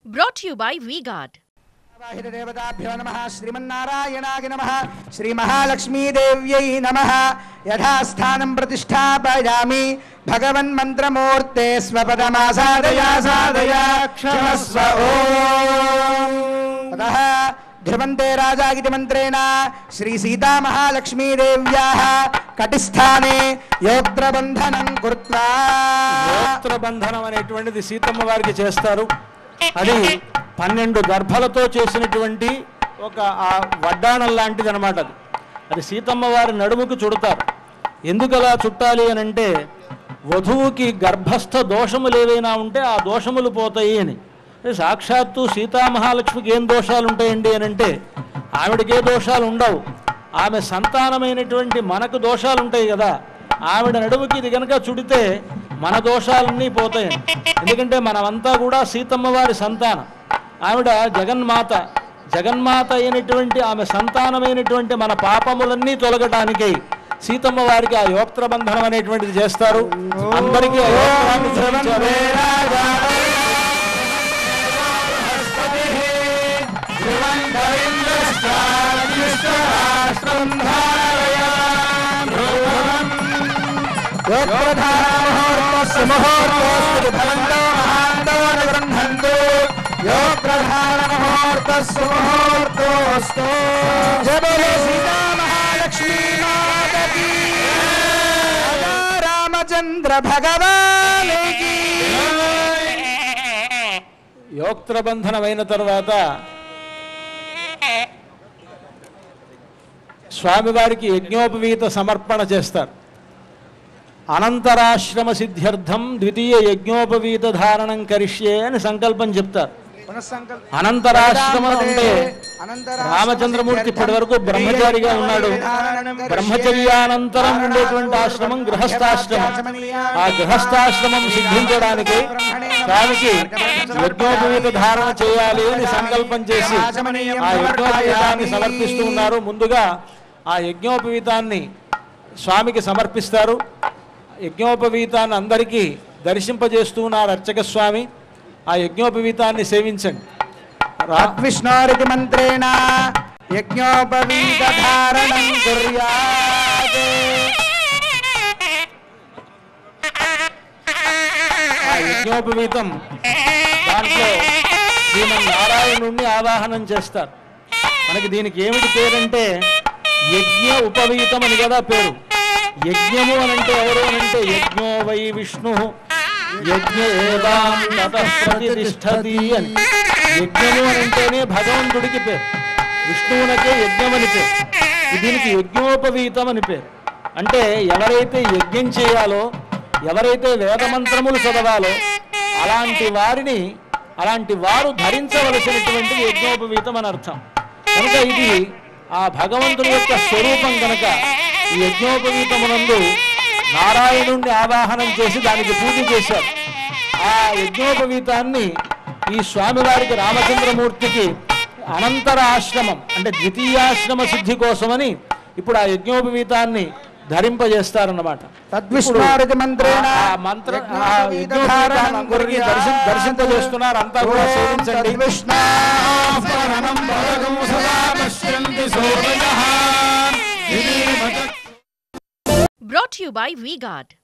Brought to you by V-Guard. देवताभ्यो नमः श्रीमन्नारायणाय नमः श्रीमहालक्ष्मीदेव्यै नमः यथास्थानं प्रतिष्ठापयामि भगवन्मन्त्रमूर्ते स्वपदमासादया सादया क्षमस्व ओम् अतः ध्रुवन्ते राजा इति मन्त्रेण श्री सीता महालक्ष्मीदेव्याः कटिस्थाने योत्रबन्धनं कृत्वा योत्रबन्धనం అనేటువంటిది సీతమ్మ వారికి చేస్తారు అది 12 గర్భలతో చేసినటువంటి ఒక వడ్డాణం లాంటిది అన్నమాట అది సీతమ్మ వారి నడుముకు చుడతారు ఎందుకు అలా చుట్టాలి అని అంటే వధువుకి గర్భస్థ దోషములు ఏవైనా ఉంటే ఆ దోషములు పోతాయి అని సాక్షాత్తు సీతా మహాలక్ష్మికి ఏం దోషాలు ఉంటాయండి అని అంటే ఆవిడకే దోషాలు ఉండవు ఆమె సంతానమైనటువంటి మనకు దోషాలు ఉంటాయి కదా ఆవిడ నడుముకి ఇది కనుక చుడితే మన దోషాలన్నీ పోతాయి ఎందుకంటే మనమంతా కూడా సీతమ్మ వారి సంతానం ఆవిడ జగన్మాత అయినటువంటి ఆమె సంతానమైనటువంటి మన పాపములన్నీ తొలగడానికి సీతమ్మ వారికి ఆ యోక్త్రబంధనం అనేటువంటిది చేస్తారు అందరికీ రామచంద్ర భగవానికి యోక్త్రబంధనమైన తర్వాత స్వామివారికి యజ్ఞోపవీత సమర్పణ చేస్తారు అనంతరాశ్రమ సిద్ధ్యర్థం ద్వితీయ యజ్ఞోపవీత ధారణం కరిష్యే అని సంకల్పం చెప్తారు అనంతరాశ్రమం అంటే రామచంద్రమూర్తి ఇప్పటి వరకు బ్రహ్మచారిగా ఉన్నాడు బ్రహ్మచర్యానంతరం ఉండేటువంటి ఆశ్రమం గృహస్థాశ్రమం ఆ గృహస్థాశ్రమం సిద్ధించడానికి స్వామికి యజ్ఞోపవీత ధారణ చేయాలి అని సంకల్పం చేసి ఆ యజ్ఞోపవీతాన్ని సమర్పిస్తూ ఉన్నారు ముందుగా ఆ యజ్ఞోపవీతాన్ని స్వామికి సమర్పిస్తారు యజ్ఞోపవీతాన్ని అందరికీ దర్శింపజేస్తూ ఉన్నారు అర్చక స్వామి ఆ యజ్ఞోపవీతాన్ని సేవించండి విష్ణోరితి మంత్రేణ యజ్ఞోపవీత ధారణం కుర్యాత్ ఆ యజ్ఞోపవీతం దాంట్లో శ్రీమన్నారాయణుణ్ణి ఆవాహనం చేస్తారు మనకి దీనికి ఏమిటి పేరంటే యజ్ఞ ఉపవీతం అని కదా పేరు యజ్ఞము అనంటే ఎవరు అనంటే యజ్ఞో వై విష్ణు యజ్ఞ ప్రతిష్టతి అని యజ్ఞము అనంటేనే భగవంతుడికి పేరు విష్ణువునకే యజ్ఞం అని పేరు దీనికి యజ్ఞోపవీతం అని పేరు అంటే ఎవరైతే యజ్ఞం చేయాలో ఎవరైతే వేదమంత్రములు చదవాలో అలాంటి వారు ధరించవలసినటువంటి యజ్ఞోపవీతం అని అర్థం కనుక ఇది ఆ భగవంతుని యొక్క స్వరూపం కనుక ఈ యజ్ఞోపవీతమునందు నారాయణుణ్ణి ఆవాహనం చేసి దానికి పూజ చేశారు ఆ యజ్ఞోపవీతాన్ని ఈ స్వామివారికి రామచంద్రమూర్తికి అనంతర ఆశ్రమం అంటే ద్వితీయాశ్రమ సిద్ధి కోసమని ఇప్పుడు ఆ యజ్ఞోపవీతాన్ని ధరింపజేస్తారన్నమాట దర్శింపజేస్తున్నారు అంతా కూడా సేవించండి Brought to you by V-Guard.